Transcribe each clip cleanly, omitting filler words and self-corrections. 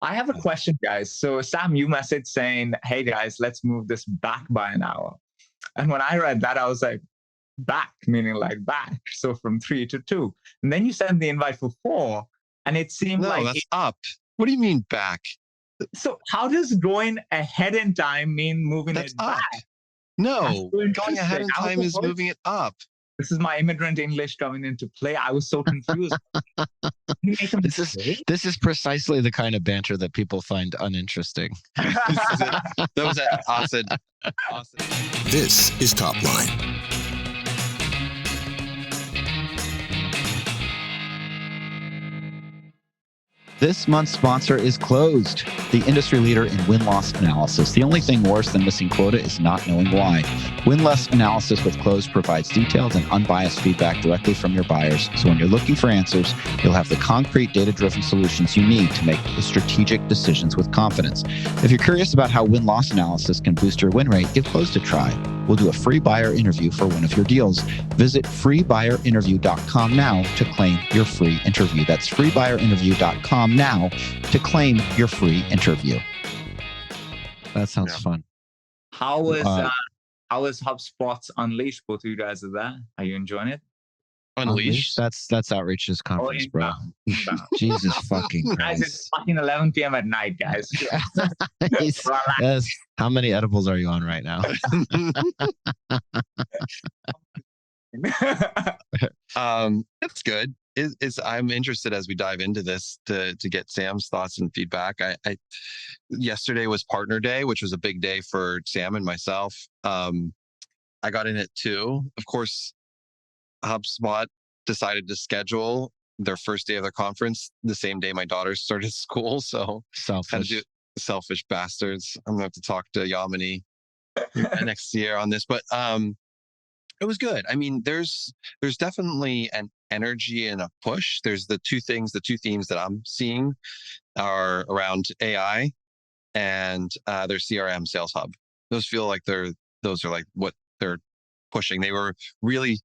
I have a question, guys. So Sam, you messaged saying, "Hey guys, let's move this back by an hour." And when I read that, I was like, "Back," meaning like back. So from 3 to 2. And then you sent the invite for 4, and it seemed No, like that's up. What do you mean back? so. How does going ahead in time mean moving That's it up. back? That's No, so going ahead interesting. in I was time like, is moving it up. this is my immigrant English coming into play. I was so confused. Did you make a This is mistake? this is precisely the kind of banter that people find uninteresting. This is it. That was at Asad. This is Top Line. This month's sponsor is Closed, the industry leader in win-loss analysis. The only thing worse than missing quota is not knowing why. Win-loss analysis with Closed provides detailed and unbiased feedback directly from your buyers. So when you're looking for answers, you'll have the concrete data-driven solutions you need to make the strategic decisions with confidence. If you're curious about how win-loss analysis can boost your win rate, give Closed a try. We'll do a free buyer interview for one of your deals. Visit freebuyerinterview.com now to claim your free interview. That's freebuyerinterview.com now to claim your free interview. That sounds fun. How was HubSpot's Unleashed? Both of you guys are there. Are you enjoying it? Unleashed? That's Outreach's conference, bro. Inbound. Jesus fucking Guys, Christ. it's fucking 11 p.m. at night, guys. Yes. How many edibles are you on right now? It's good. I'm interested as we dive into this to get Sam's thoughts and feedback. I yesterday was Partner Day, which was a big day for Sam and myself. I got in at 2. Of course, HubSpot decided to schedule their first day of their conference the same day my daughter started school. So selfish bastards. I'm gonna have to talk to Yamini next year on this, but it was good. I mean, there's definitely an energy and a push. There's the two themes that I'm seeing are around AI and their CRM Sales Hub. Those feel like those are like what they're pushing. They were really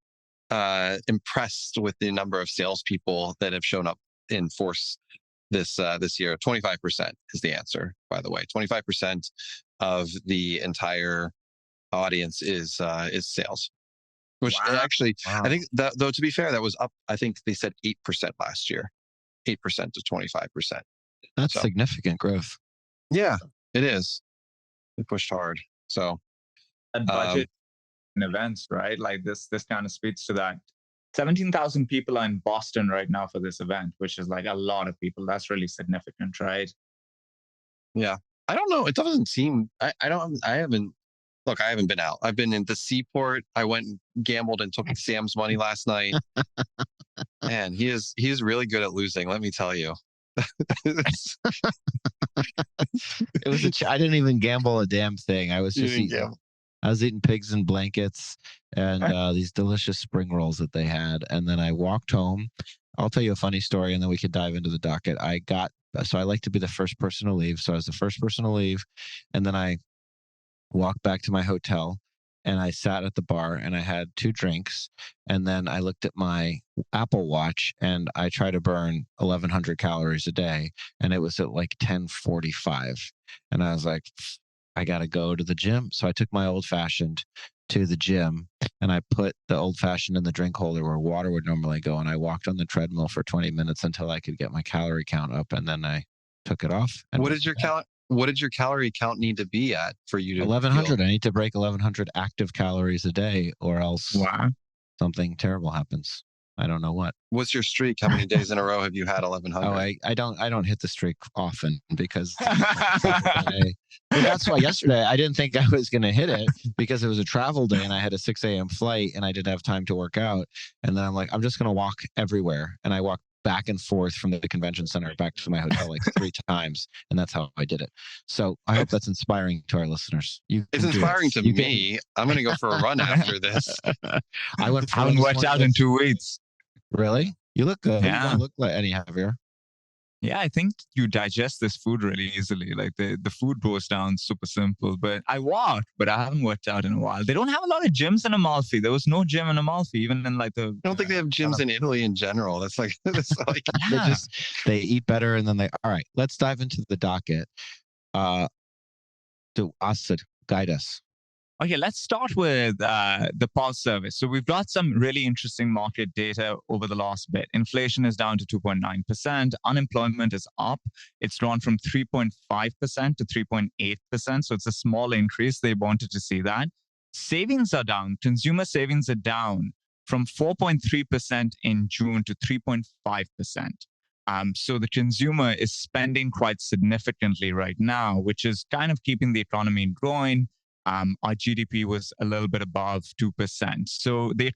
impressed with the number of salespeople that have shown up in force this year. 25% is the answer, by the way. 25% of the entire audience is sales. Which actually, I think that, though, to be fair, that was up. I think they said 8% last year, 8% to 25%. That's significant growth. Yeah, it is. They pushed hard. So, and budget and events, right? Like this kind of speaks to that. 17,000 people are in Boston right now for this event, which is like a lot of people. That's really significant, right? Yeah, I don't know. It doesn't seem. I haven't. Look, I haven't been out. I've been in the Seaport. I went and gambled and took Sam's money last night. Man, he is really good at losing. Let me tell you. It was I didn't even gamble a damn thing. I was just eating pigs in blankets and these delicious spring rolls that they had. And then I walked home. I'll tell you a funny story, and then we could dive into the docket. So I like to be the first person to leave. So I was the first person to leave, and then I walked back to my hotel and I sat at the bar and I had 2 drinks. And then I looked at my Apple Watch and I try to burn 1,100 calories a day. And it was at like 10:45. And I was like, I got to go to the gym. So I took my old fashioned to the gym and I put the old fashioned in the drink holder where water would normally go. And I walked on the treadmill for 20 minutes until I could get my calorie count up. And then I took it off. And what did your calorie count need to be at for you to 1,100? I need to break 1,100 active calories a day, or else something terrible happens. I don't know what. What's your streak? How many days in a row have you had 1,100? Oh, I don't hit the streak often because that's why yesterday I didn't think I was going to hit it because it was a travel day and I had a 6 a.m. flight and I didn't have time to work out. And then I'm like, I'm just going to walk everywhere. And I walked back and forth from the convention center back to my hotel like 3 times. And that's how I did it. So I hope that's inspiring to our listeners. It's inspiring to me. I'm going to go for a run after this. I went worked out in 2 weeks. Really? You look good. Yeah. You don't look like any heavier. Yeah, I think you digest this food really easily. Like the food goes down super simple. But I walked, but I haven't worked out in a while. They don't have a lot of gyms in Amalfi. There was no gym in Amalfi, even in like the. I don't think they have gyms in Italy in general. That's like Yeah. They eat better, and then all right, let's dive into the docket. To Asad, guide us. Okay, let's start with the pulse survey. So we've got some really interesting market data over the last bit. Inflation is down to 2.9%. Unemployment is up. It's drawn from 3.5% to 3.8%. So it's a small increase. They wanted to see that. Savings are down. Consumer savings are down from 4.3% in June to 3.5%. So the consumer is spending quite significantly right now, which is kind of keeping the economy growing. Our GDP was a little bit above 2%. So the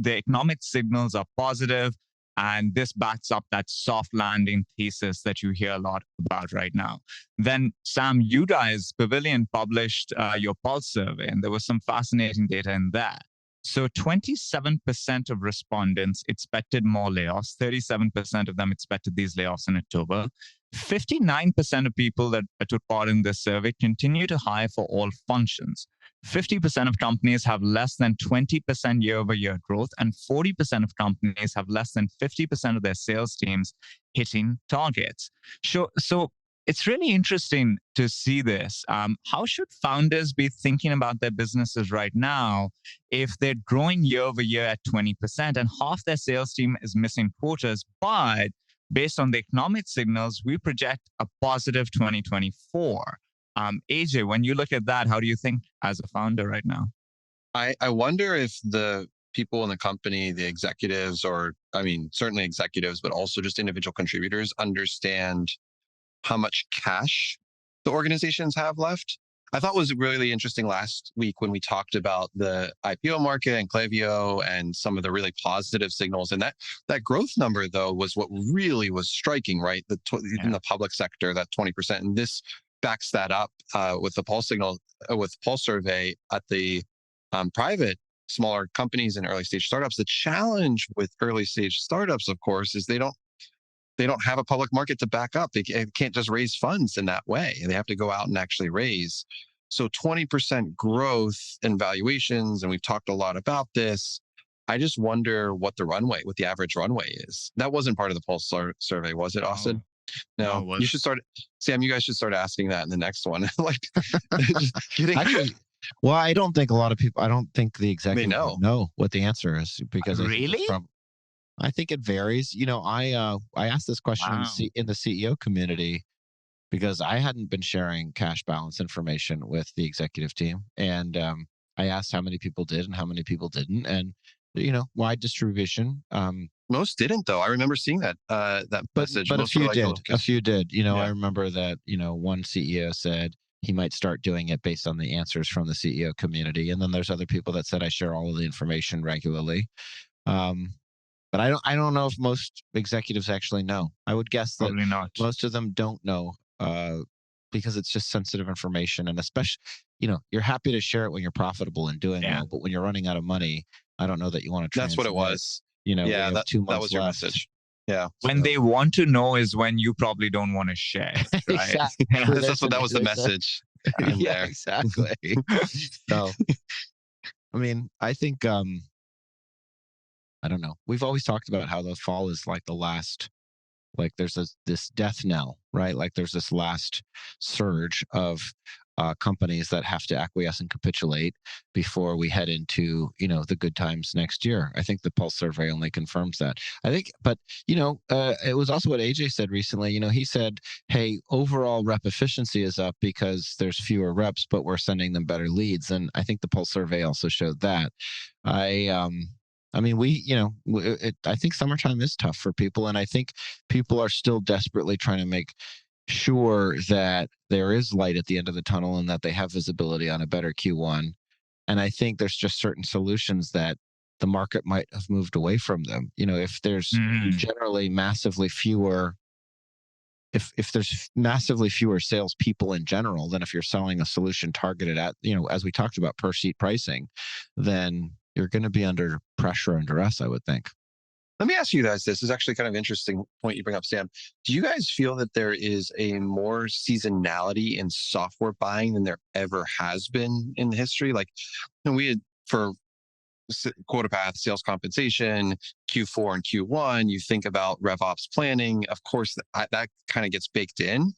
economic signals are positive, and this backs up that soft landing thesis that you hear a lot about right now. Then, Sam, you guys, Pavilion, published your pulse survey, and there was some fascinating data in there. So 27% of respondents expected more layoffs. 37% of them expected these layoffs in October. 59% of people that took part in this survey continue to hire for all functions. 50% of companies have less than 20% year-over-year growth, and 40% of companies have less than 50% of their sales teams hitting targets. So it's really interesting to see this. How should founders be thinking about their businesses right now if they're growing year over year at 20% and half their sales team is missing quotas, but based on the economic signals, we project a positive 2024. AJ, when you look at that, how do you think as a founder right now? I wonder if the people in the company, the executives, or I mean, certainly executives, but also just individual contributors understand how much cash the organizations have left. I thought was really interesting last week when we talked about the IPO market and Klaviyo and some of the really positive signals. And that growth number, though, was what really was striking, right? In the public sector, that 20%. And this backs that up with the pulse signal, with pulse survey at the private smaller companies and early stage startups. The challenge with early stage startups, of course, is they don't have a public market to back up. They can't just raise funds in that way. They have to go out and actually raise. So 20% growth in valuations, and we've talked a lot about this. I just wonder what the average runway is. That wasn't part of the Pulse survey, was it, Austin? No, you should start, Sam, you guys should start asking that in the next one. Actually, well, I don't think the executives know what the answer is, because really? I think it varies. I asked this question in the CEO community because I hadn't been sharing cash balance information with the executive team. And I asked how many people did and how many people didn't. And, wide distribution. Most didn't, though. I remember seeing that message. But a few did. A few did. Yeah. I remember that, one CEO said he might start doing it based on the answers from the CEO community. And then there's other people that said I share all of the information regularly. But I don't know if most executives actually know. I would guess that most of them don't know because it's just sensitive information. And especially, you're happy to share it when you're profitable and doing well. But when you're running out of money, I don't know that you want to transmit. That's what it was. That 2 months that was your left. message. Yeah. When they want to know is when you probably don't want to share. Right? Exactly. That was the message. Yeah, exactly. So, I mean, I think, I don't know. We've always talked about how the fall is like the last, like there's this death knell, right? Like there's this last surge of companies that have to acquiesce and capitulate before we head into, the good times next year. I think the Pulse survey only confirms that. I think, but, it was also what AJ said recently. He said, hey, overall rep efficiency is up because there's fewer reps, but we're sending them better leads. And I think the Pulse survey also showed that. I mean, I think summertime is tough for people. And I think people are still desperately trying to make sure that there is light at the end of the tunnel and that they have visibility on a better Q1. And I think there's just certain solutions that the market might have moved away from them. If there's generally massively fewer, if there's massively fewer salespeople in general than if you're selling a solution targeted at, as we talked about, per seat pricing, then you're going to be under pressure and duress, I would think. Let me ask you guys this. This is actually kind of interesting point you bring up, Sam. Do you guys feel that there is a more seasonality in software buying than there ever has been in history? Like, we had for quota path, sales compensation, Q4 and Q1, you think about RevOps planning. Of course, that kind of gets baked in.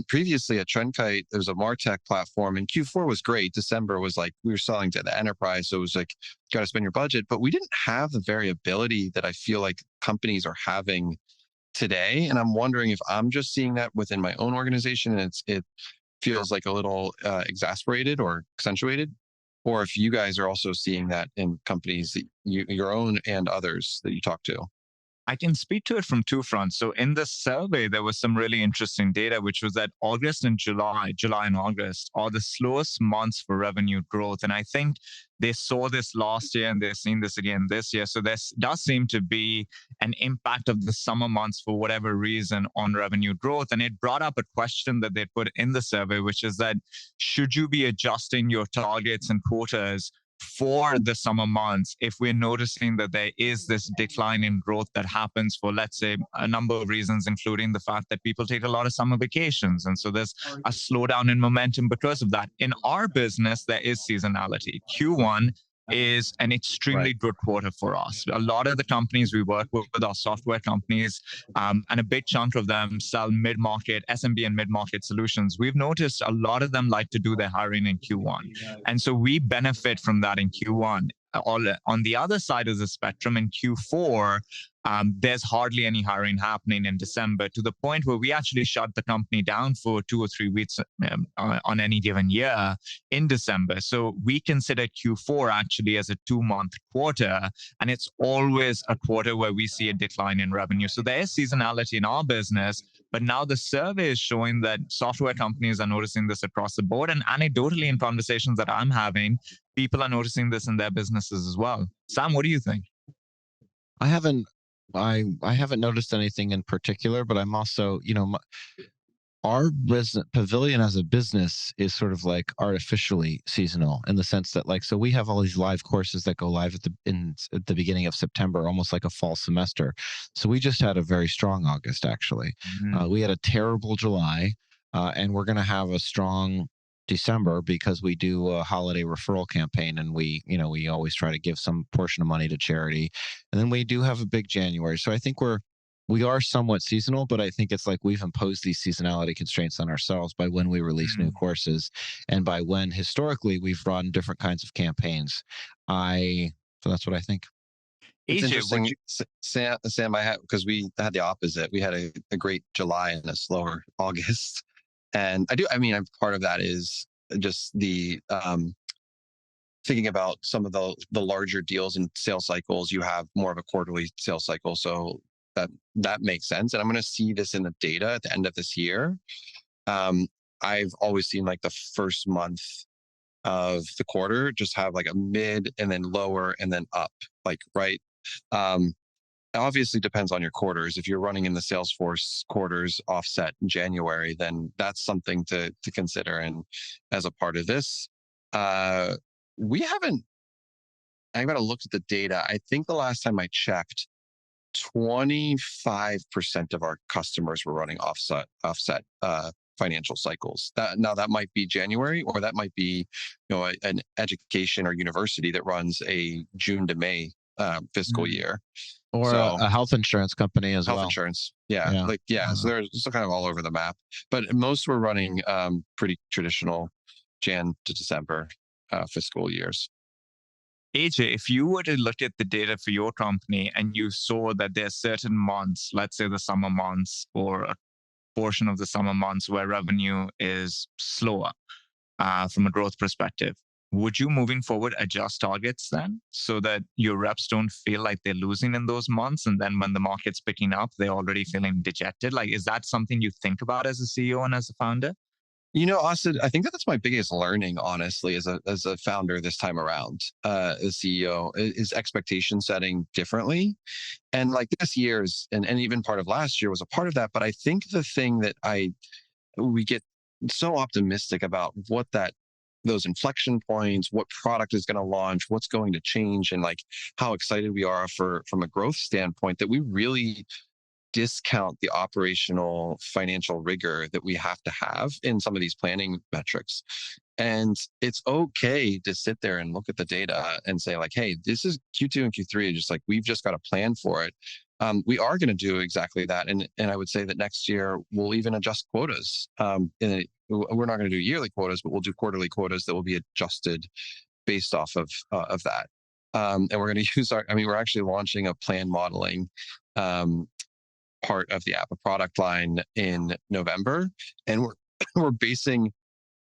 Previously at Trendkite, there was a MarTech platform, and Q4 was great. December was like we were selling to the enterprise, so it was like you got to spend your budget. But we didn't have the variability that I feel like companies are having today. And I'm wondering if I'm just seeing that within my own organization, and it feels like a little exasperated or accentuated, or if you guys are also seeing that in companies that your own and others that you talk to. I can speak to it from two fronts. So in the survey, there was some really interesting data, which was that August and July and August are the slowest months for revenue growth. And I think they saw this last year and they're seeing this again this year. So there does seem to be an impact of the summer months for whatever reason on revenue growth. And it brought up a question that they put in the survey, which is that should you be adjusting your targets and quotas for the summer months if we're noticing that there is this decline in growth that happens for, let's say, a number of reasons, including the fact that people take a lot of summer vacations. And so there's a slowdown in momentum because of that. In our business, there is seasonality. Q1 is an extremely good quarter for us. A lot of the companies we work with are software companies, and a big chunk of them sell mid-market, SMB and mid-market solutions. We've noticed a lot of them like to do their hiring in Q1. And so we benefit from that in Q1. On the other side of the spectrum, in Q4, there's hardly any hiring happening in December, to the point where we actually shut the company down for 2 or 3 weeks on any given year in December. So we consider Q4 actually as a 2-month quarter, and it's always a quarter where we see a decline in revenue. So there is seasonality in our business, but now the survey is showing that software companies are noticing this across the board. And anecdotally, in conversations that I'm having, people are noticing this in their businesses as well. Sam, what do you think? I haven't noticed anything in particular, but I'm also, our business, Pavilion as a business, is sort of like artificially seasonal in the sense that, like, so we have all these live courses that go live at the beginning of September, almost like a fall semester. So we just had a very strong August, actually. We had a terrible July, and we're going to have a strong December because we do a holiday referral campaign, and we always try to give some portion of money to charity, and then we do have a big January. So I think we are somewhat seasonal, but I think it's like we've imposed these seasonality constraints on ourselves by when we release new courses and by when historically we've run different kinds of campaigns. So that's what I think. It's interesting, Sam, because we had the opposite. We had a great July and a slower August. And I'm part of that is just the thinking about some of the larger deals and sales cycles. You have more of a quarterly sales cycle. So that makes sense. And I'm going to see this in the data at the end of this year. I've always seen like the first month of the quarter just have like a mid and then lower and then up, like, right. It obviously depends on your quarters. If you're running in the Salesforce quarters offset in January, then that's something to consider. And as a part of this, I've got to look at the data. I think the last time I checked, 25% of our customers were running offset financial cycles. That might be January, or that might be an education or university that runs a June to May fiscal year, or a health insurance company as well. Health insurance, so they're still kind of all over the map. But most were running pretty traditional Jan to December fiscal years. AJ, if you were to look at the data for your company and you saw that there are certain months, let's say the summer months or a portion of the summer months, where revenue is slower from a growth perspective, would you moving forward adjust targets then so that your reps don't feel like they're losing in those months? And then when the market's picking up, they're already feeling dejected. Like, is that something you think about as a CEO and as a founder? Asad, I think that's my biggest learning, honestly, as a founder this time around, as CEO, is expectation setting differently. And like this year's, and even part of last year was a part of that. But I think the thing that we get so optimistic about what that those inflection points, what product is going to launch, what's going to change, and like how excited we are from a growth standpoint, that we really discount the operational financial rigor that we have to have in some of these planning metrics. And it's okay to sit there and look at the data and say like, hey, this is Q2 and Q3, just like we've just got to plan for it. We are going to do exactly that. And I would say that next year we'll even adjust quotas. We're not going to do yearly quotas, but we'll do quarterly quotas that will be adjusted based off of that. And we're going to use we're actually launching a plan modeling part of the app, a product line in November. And we're basing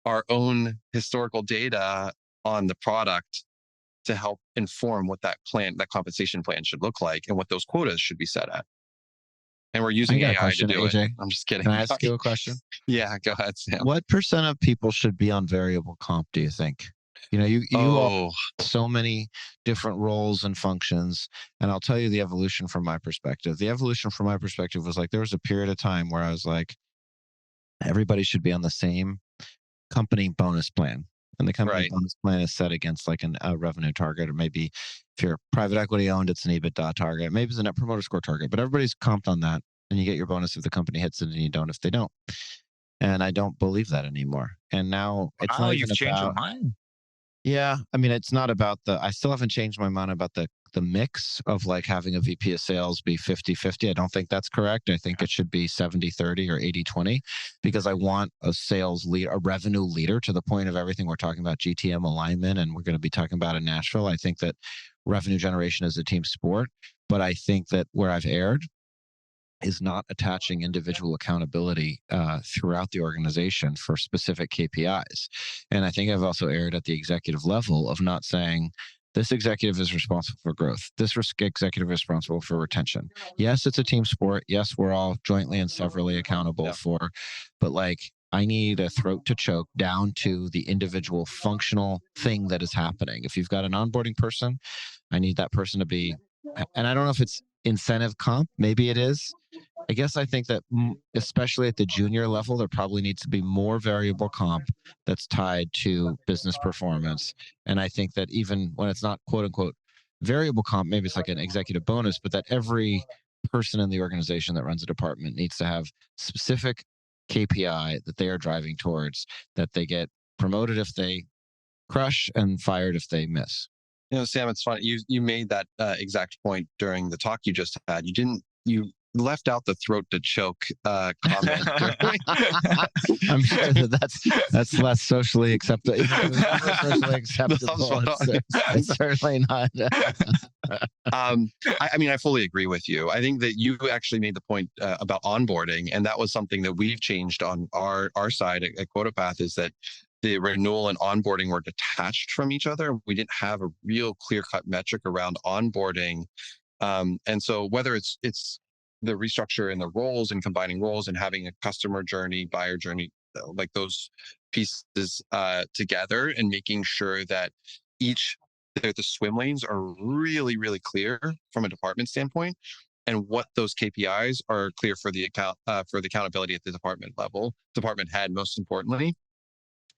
our own historical data on the product to help inform what that compensation plan should look like and what those quotas should be set at. And we're using AI to do AJ. it. I'm just kidding. Can I ask you a question? Yeah, go ahead, Sam. What % of people should be on variable comp, do you think? You all so many different roles and functions. And I'll tell you the evolution from my perspective. The evolution from my perspective was like, there was a period of time where I was like, everybody should be on the same company bonus plan. And the company bonus plan is set against like a revenue target, or maybe if you're private equity owned, it's an EBITDA target. Maybe it's a net promoter score target, but everybody's comped on that. And you get your bonus if the company hits it, and you don't if they don't. And I don't believe that anymore. And now it's not you've changed your mind. Yeah. I mean, it's not about I still haven't changed my mind about the mix of like having a VP of sales be 50-50. I don't think that's correct. I think it should be 70-30 or 80-20, because I want a sales lead, a revenue leader, to the point of everything we're talking about GTM alignment. And we're going to be talking about in Nashville. I think that revenue generation is a team sport, but I think that where I've erred is not attaching individual accountability throughout the organization for specific KPIs. And I think I've also erred at the executive level of not saying, this executive is responsible for growth. This executive is responsible for retention. Yes, it's a team sport. Yes, we're all jointly and severally accountable for, but like, I need a throat to choke down to the individual functional thing that is happening. If you've got an onboarding person, I need that person to be, and I don't know if it's incentive comp, maybe it is. I guess I think that especially at the junior level, there probably needs to be more variable comp that's tied to business performance. And I think that even when it's not quote unquote variable comp, maybe it's like an executive bonus, but that every person in the organization that runs a department needs to have specific KPI that they are driving towards, that they get promoted if they crush and fired if they miss. Sam, it's funny. You made that exact point during the talk you just had. You left out the throat to choke comment. I'm sure that's less socially acceptable. Socially acceptable. It's certainly not. I fully agree with you. I think that you actually made the point about onboarding, and that was something that we've changed on our side at QuotaPath, is that the renewal and onboarding were detached from each other. We didn't have a real clear-cut metric around onboarding. And so whether it's the restructure in the roles and combining roles and having a customer journey, buyer journey, like those pieces together, and making sure that the swim lanes are really, really clear from a department standpoint, and what those KPIs are clear for the accountability at the department level, department head, most importantly.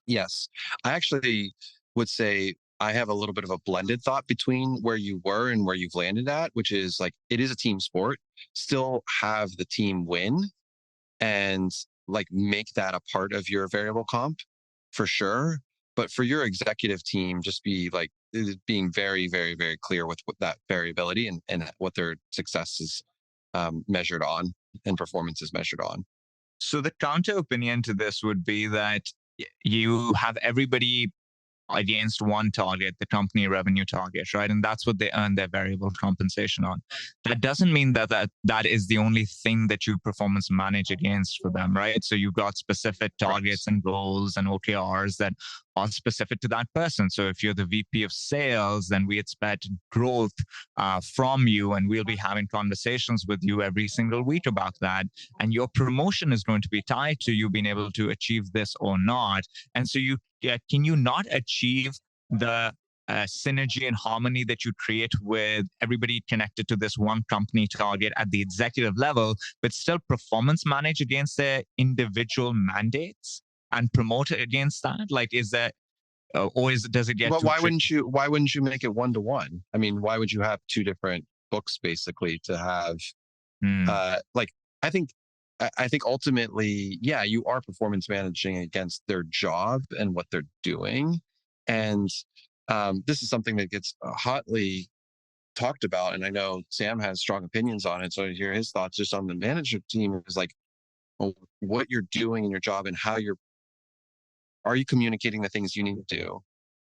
Yes, I actually would say I have a little bit of a blended thought between where you were and where you've landed at, which is like, it is a team sport. Still have the team win and like make that a part of your variable comp for sure. But for your executive team, just be like being very, very, very clear with what that variability and what their success is measured on and performance is measured on. So the counter opinion to this would be that you have everybody against one target, the company revenue target, right? And that's what they earn their variable compensation on. That doesn't mean that is the only thing that you performance manage against for them, right? So you've got specific targets and goals and OKRs that are specific to that person. So if you're the VP of sales, then we expect growth from you, and we'll be having conversations with you every single week about that. And your promotion is going to be tied to you being able to achieve this or not. And so can you not achieve the synergy and harmony that you create with everybody connected to this one company target at the executive level, but still performance manage against their individual mandates and promote against that? Like, is there Or does it get? But why wouldn't you make it 1-to-1? I mean, why would you have two different books basically to have? Like, I think ultimately, yeah, you are performance managing against their job and what they're doing, and this is something that gets hotly talked about, and I know Sam has strong opinions on it. So I hear his thoughts just on the management team is like, well, what you're doing in your job and are you communicating the things you need to do?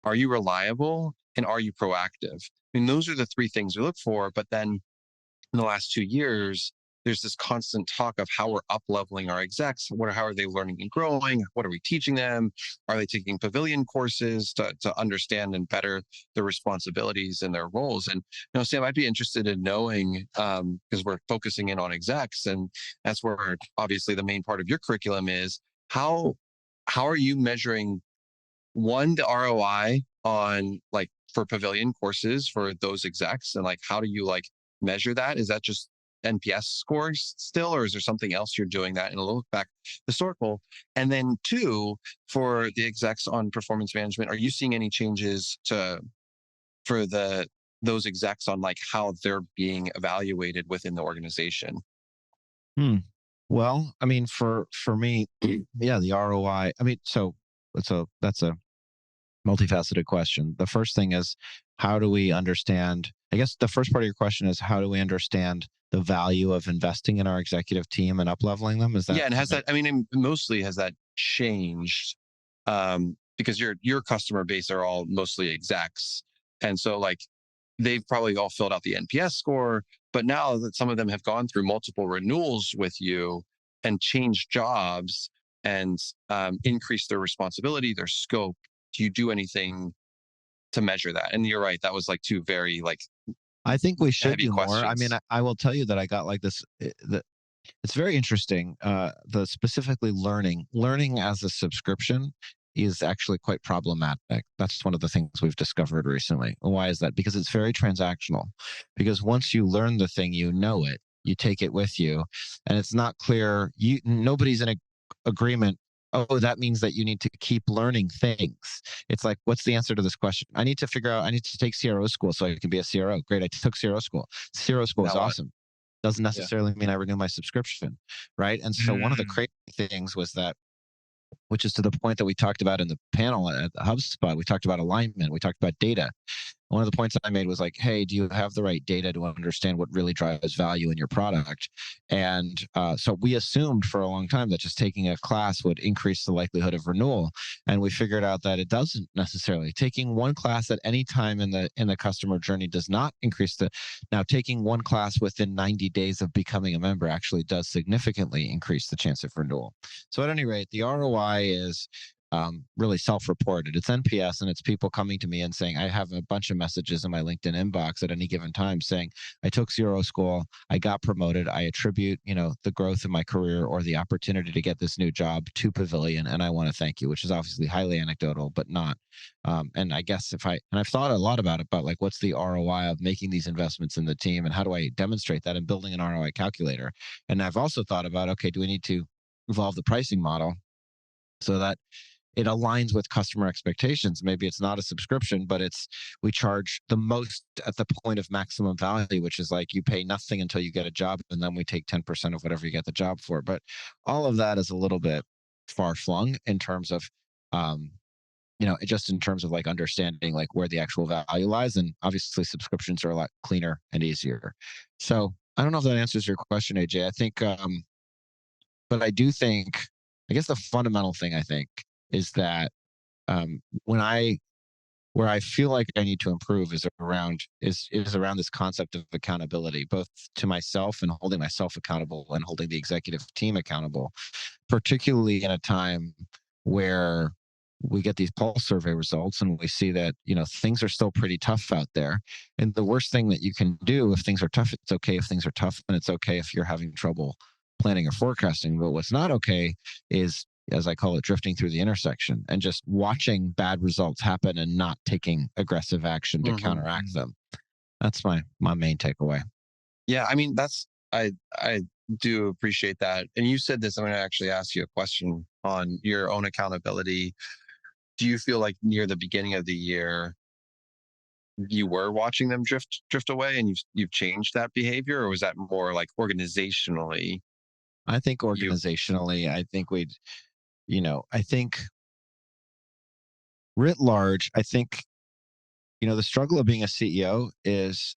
Are you reliable? And are you proactive? I mean, those are the three things we look for. But then in the last 2 years, there's this constant talk of how we're up leveling our execs. How are they learning and growing? What are we teaching them? Are they taking Pavilion courses to understand and better their responsibilities and their roles? And, Sam, I'd be interested in knowing, because we're focusing in on execs, and that's where obviously the main part of your curriculum is, how are you measuring, one, the ROI on, like, for Pavilion courses for those execs, and like, how do you like measure that? Is that just NPS scores still, or is there something else you're doing that? And a look back historical. And then two, for the execs on performance management, are you seeing any changes for those execs on like how they're being evaluated within the organization? Well, I mean, for me, yeah, the ROI. I mean, so that's a multifaceted question. The first thing is, how do we understand? I guess the first part of your question is, how do we understand the value of investing in our executive team and up leveling them? Is that? Yeah, and has that? I mean, mostly has that changed? Because your customer base are all mostly execs, and so like they've probably all filled out the NPS score. But now that some of them have gone through multiple renewals with you and changed jobs and increased their responsibility, their scope, do you do anything to measure that? And you're right, that was like two very like, I think we should heavy do more. I questions. mean, I will tell you that I got like this. It's very interesting. The specifically learning as a subscription is actually quite problematic. That's one of the things we've discovered recently. Why is that? Because it's very transactional. Because once you learn the thing, you know it, you take it with you, and it's not clear. Nobody's in agreement. Oh, that means that you need to keep learning things. It's like, what's the answer to this question? I need to figure out. I need to take CRO school so I can be a CRO. Great, I took CRO school. CRO school is Now what? awesome. Doesn't necessarily mean I renew my subscription, right? And so one of the crazy things was that, which is to the point that we talked about in the panel at HubSpot, we talked about alignment, we talked about data. One of the points I made was like, hey, do you have the right data to understand what really drives value in your product? And so we assumed for a long time that just taking a class would increase the likelihood of renewal. And we figured out that it doesn't necessarily. Taking one class at any time in the customer journey does not increase now taking one class within 90 days of becoming a member actually does significantly increase the chance of renewal. So at any rate, the ROI is really self-reported. It's NPS, and it's people coming to me and saying, I have a bunch of messages in my LinkedIn inbox at any given time saying, I took CRO school, I got promoted, I attribute, the growth of my career or the opportunity to get this new job to Pavilion, and I want to thank you, which is obviously highly anecdotal, but not. And I guess I've thought a lot about it, but like, what's the ROI of making these investments in the team, and how do I demonstrate that, and building an ROI calculator? And I've also thought about, okay, do we need to evolve the pricing model so that it aligns with customer expectations? Maybe it's not a subscription, but we charge the most at the point of maximum value, which is like you pay nothing until you get a job, and then we take 10% of whatever you get the job for. But all of that is a little bit far flung in terms of, just in terms of like understanding like where the actual value lies. And obviously subscriptions are a lot cleaner and easier. So I don't know if that answers your question, AJ. I think, but I do think, I guess the fundamental thing I think is that where I feel like I need to improve is around this concept of accountability, both to myself and holding myself accountable and holding the executive team accountable, particularly in a time where we get these pulse survey results and we see that, things are still pretty tough out there. And the worst thing that you can do if things are tough, it's okay if things are tough, and it's okay if you're having trouble planning or forecasting. But what's not okay is, as I call it, drifting through the intersection and just watching bad results happen and not taking aggressive action to counteract them. That's my main takeaway. Yeah, I mean, I do appreciate that. And you said this, I'm going to actually ask you a question on your own accountability. do you feel like near the beginning of the year, you were watching them drift away and you've changed that behavior, or was that more like organizationally? I think organizationally, I think I think writ large, I think, the struggle of being a CEO is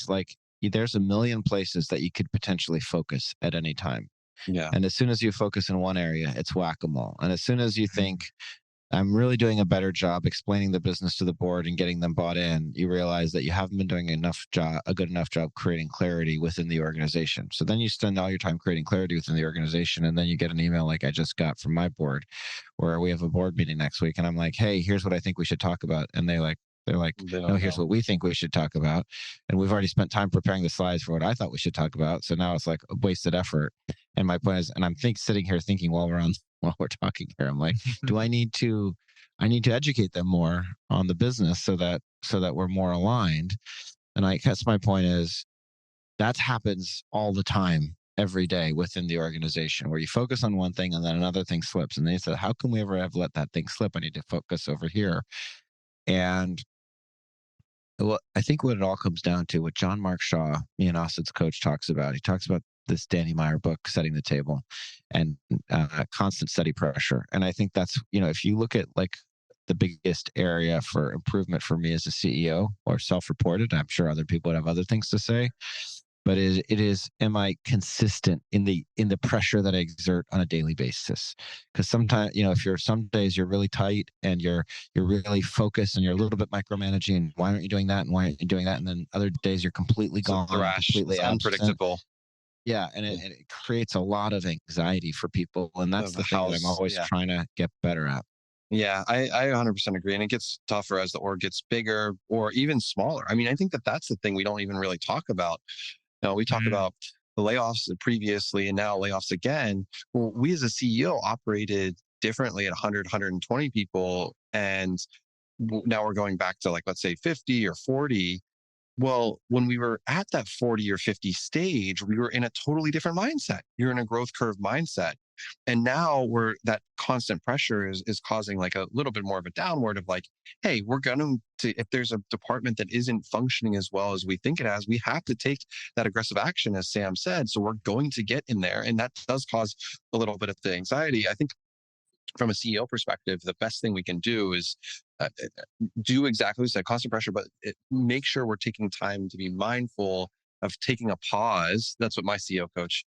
like there's a million places that you could potentially focus at any time. Yeah. And as soon as you focus in one area, it's whack-a-mole. And as soon as you think, I'm really doing a better job explaining the business to the board and getting them bought in, you realize that you haven't been doing a good enough job creating clarity within the organization. So then you spend all your time creating clarity within the organization, and then you get an email like I just got from my board, where we have a board meeting next week, and I'm like, hey, here's what I think we should talk about. And they're like, no, here's what we think we should talk about. And we've already spent time preparing the slides for what I thought we should talk about. So now it's like a wasted effort. And my point is, and I'm sitting here thinking while we're talking here, I'm like, I need to educate them more on the business so that we're more aligned. And I guess my point is that happens all the time, every day within the organization, where you focus on one thing and then another thing slips. And they said, how can we ever have let that thing slip? I need to focus over here. And I think what it all comes down to, what John Mark Shaw, me and Asad's coach, talks about, he talks about this Danny Meyer book, Setting the Table, and constant steady pressure. And I think that's, if you look at like the biggest area for improvement for me as a CEO, or self-reported, I'm sure other people would have other things to say, but it is, am I consistent in the pressure that I exert on a daily basis? Because sometimes, some days you're really tight and you're really focused and you're a little bit micromanaging, and why aren't you doing that? And why aren't you doing that? And then other days you're completely gone, completely unpredictable. Yeah, and it creates a lot of anxiety for people, and that's the thing that I'm always trying to get better at. Yeah, I 100% agree. And it gets tougher as the org gets bigger or even smaller. I mean, I think that's the thing we don't even really talk about. We talk about the layoffs previously and now layoffs again. Well, we as a CEO operated differently at 100, 120 people. And now we're going back to, like, let's say 50 or 40. Well, when we were at that 40 or 50 stage, we were in a totally different mindset. You're in a growth curve mindset. And now that constant pressure is causing like a little bit more of a downward of like, hey, we're going to, if there's a department that isn't functioning as well as we think it has, we have to take that aggressive action, as Sam said. So we're going to get in there. And that does cause a little bit of the anxiety. I think from a CEO perspective, the best thing we can do is do exactly what we said, constant pressure, but make sure we're taking time to be mindful of taking a pause. That's what my CEO coach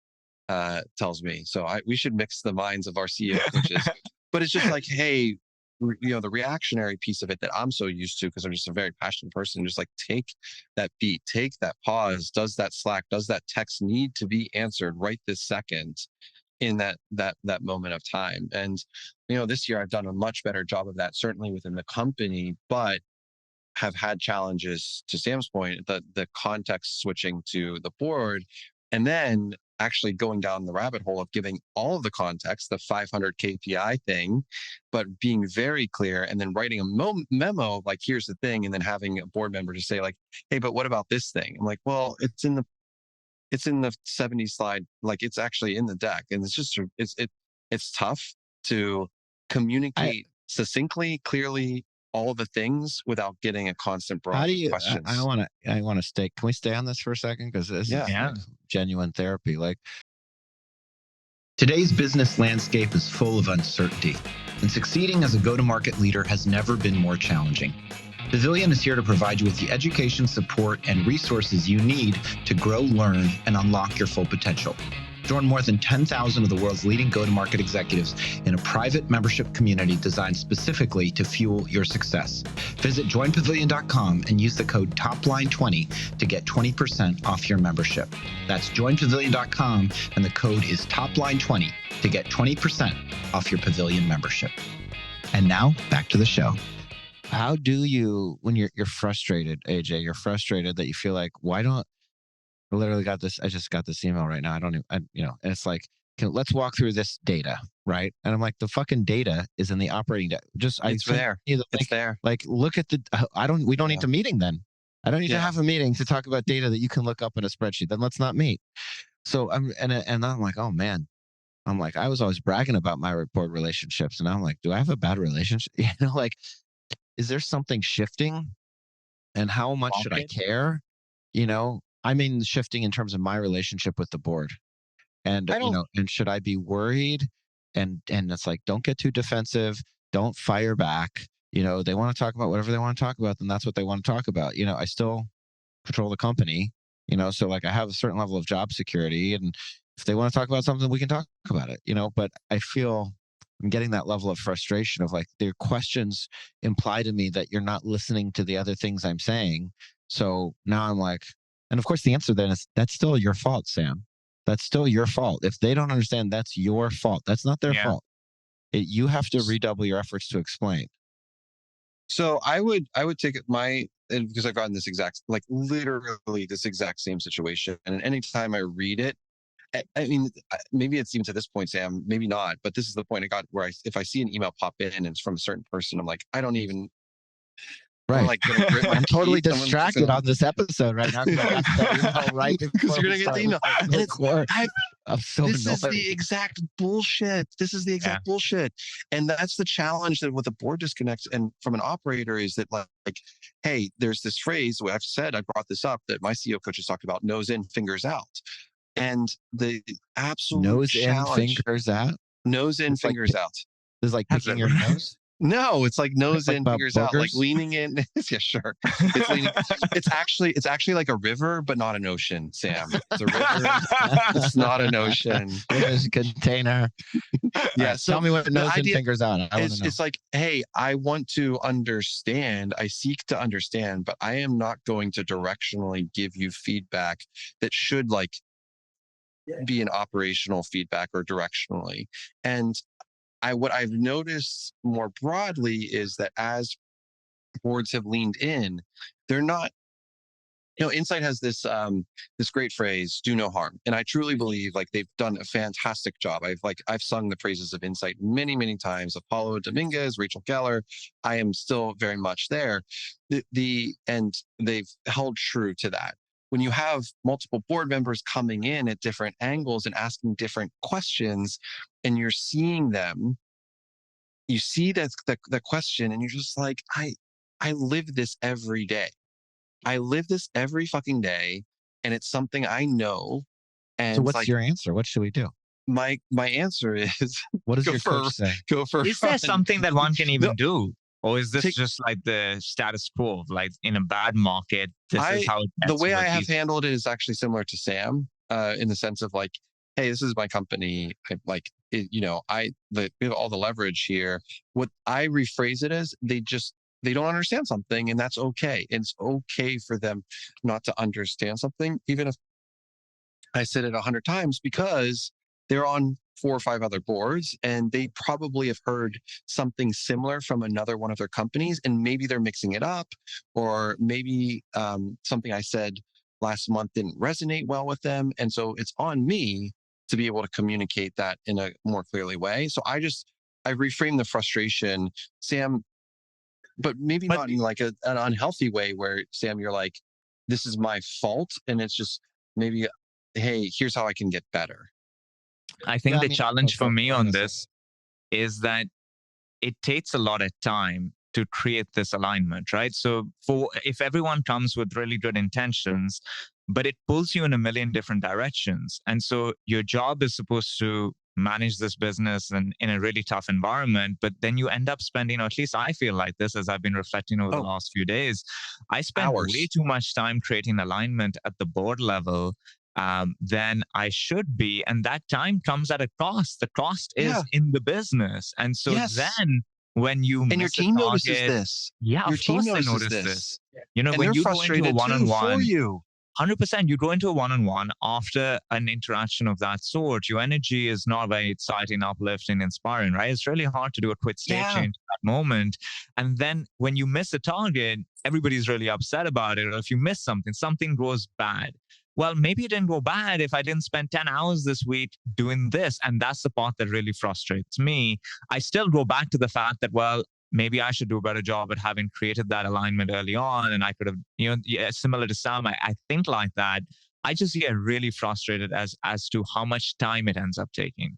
tells me. So we should mix the minds of our CEO coaches. But it's just like, hey, the reactionary piece of it that I'm so used to, because I'm just a very passionate person, just like take that beat, take that pause. Does that Slack, does that text need to be answered right this second in that moment of time? And this year I've done a much better job of that, certainly within the company, but have had challenges, to Sam's point, the context switching to the board, and then actually going down the rabbit hole of giving all of the context, the 500 KPI thing, but being very clear, and then writing a memo like, here's the thing, and then having a board member to say like, hey, but what about this thing? I'm like, well, it's in the 70 slide, like it's actually in the deck. And it's just, it's tough to communicate succinctly, clearly, all the things without getting a constant broad questions. I want to stay. Can we stay on this for a second? Because this is genuine therapy. Like, today's business landscape is full of uncertainty, and succeeding as a go-to-market leader has never been more challenging. Pavilion is here to provide you with the education, support, and resources you need to grow, learn, and unlock your full potential. Join more than 10,000 of the world's leading go-to-market executives in a private membership community designed specifically to fuel your success. Visit joinpavilion.com and use the code TOPLINE20 to get 20% off your membership. That's joinpavilion.com, and the code is TOPLINE20 to get 20% off your Pavilion membership. And now, back to the show. How do you, when you're frustrated, AJ, you're frustrated that you feel like, why don't, I literally got this, I just got this email right now. And it's like, let's walk through this data, right? And I'm like, the fucking data is in the operating data. It's there. It's there. Like, look at we don't need a meeting then. I don't need to have a meeting to talk about data that you can look up in a spreadsheet. Then let's not meet. So I'm like, oh man, I'm like, I was always bragging about my board relationships. And I'm like, do I have a bad relationship? Like, is there something shifting? And how much should I care? I mean, shifting in terms of my relationship with the board. And, I don't. and should I be worried? And it's like, don't get too defensive. Don't fire back. They want to talk about whatever they want to talk about, then that's what they want to talk about. I still control the company, so like I have a certain level of job security. And if they want to talk about something, we can talk about it, but I feel I'm getting that level of frustration of like their questions imply to me that you're not listening to the other things I'm saying. So now I'm like, and of course the answer then is that's still your fault, Sam. That's still your fault. If they don't understand, that's your fault. That's not their fault. You have to redouble your efforts to explain. So I would take it because I've gotten this exact, like literally this exact same situation. And anytime I read it, I mean, maybe it's even to this point, Sam, maybe not, but this is the point I got where if I see an email pop in and it's from a certain person, I'm like, I don't even. Right. I'm like, I'm totally distracted on this episode right now because you're gonna get the email. And I'm so this annoyed. is the exact bullshit. This is the exact bullshit. And that's the challenge that with the board disconnect and from an operator is that like, hey, there's this phrase where I brought this up that my CEO coach has talked about, nose in, fingers out. And the absolute nose challenge, in, fingers out. Nose in, fingers out. It's like picking your nose. No, it's like nose in, fingers out, like boogers? leaning in. Yeah, sure. It's leaning. It's actually like a river, but not an ocean, Sam. It's a river. It's not an ocean. It's a container. Yeah. Right, So tell me what nose in, fingers out. It's like, hey, I want to understand. I seek to understand, but I am not going to directionally give you feedback that should like be an operational feedback or directionally. And what I've noticed more broadly is that as boards have leaned in, they're not, Insight has this great phrase, do no harm. And I truly believe like they've done a fantastic job. I've sung the praises of Insight many, many times. Apollo Dominguez, Rachel Geller. I am still very much there. And they've held true to that. When you have multiple board members coming in at different angles and asking different questions, and you're seeing them, you see the question, and you're just like, I live this every day. I live this every fucking day, and it's something I know. And so, what's your answer? What should we do? My answer is, what does your coach say? Go for. Is there something that one can even do? Or is this just like the status quo of like in a bad market, this is how it gets? The way I have handled it is actually similar to Sam, in the sense of like, hey, this is my company. We have all the leverage here. What I rephrase it as, they don't understand something, and that's okay. It's okay for them not to understand something, even if I said it 100 times, because they're on 4 or 5 other boards, and they probably have heard something similar from another one of their companies, and maybe they're mixing it up, or maybe something I said last month didn't resonate well with them. And so it's on me to be able to communicate that in a more clearly way. So I reframe the frustration, Sam, but maybe not in like an unhealthy way where, Sam, you're like, this is my fault. And it's just maybe, hey, here's how I can get better. I think the challenge for me on this is that it takes a lot of time to create this alignment, right? So if everyone comes with really good intentions, but it pulls you in a million different directions. And so your job is supposed to manage this business and in a really tough environment, but then you end up spending, or at least I feel like this as I've been reflecting over the last few days, I spend way too much time creating alignment at the board level than I should be. And that time comes at a cost. The cost is in the business. And so then when you and your team notices this. Yeah, your team notices this. And when you go into a one-on-one, for you. 100%, you go into a one-on-one after an interaction of that sort, your energy is not very exciting, uplifting, inspiring, right? It's really hard to do a quick state change at that moment. And then when you miss a target, everybody's really upset about it. Or if you miss something, something goes bad. Well, maybe it didn't go bad if I didn't spend 10 hours this week doing this. And that's the part that really frustrates me. I still go back to the fact that, well, maybe I should do a better job at having created that alignment early on. And I could have, similar to Sam, I think like that. I just get really frustrated as to how much time it ends up taking.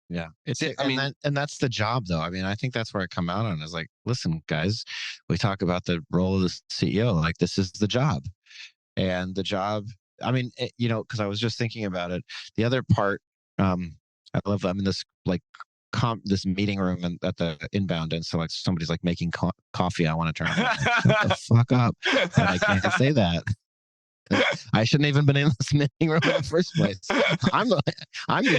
Yeah. It's, Yeah, I mean, and that's the job though. I mean, I think that's where I come out on is like, listen, guys, we talk about the role of the CEO, like this is the job. And the job, I mean, because I was just thinking about it. The other part, I love, I'm in this like this meeting room and at the inbound, and so like somebody's like making coffee. I want to turn around, like, shut the fuck up, but I can't say that. I shouldn't even been in this meeting room in the first place. I'm the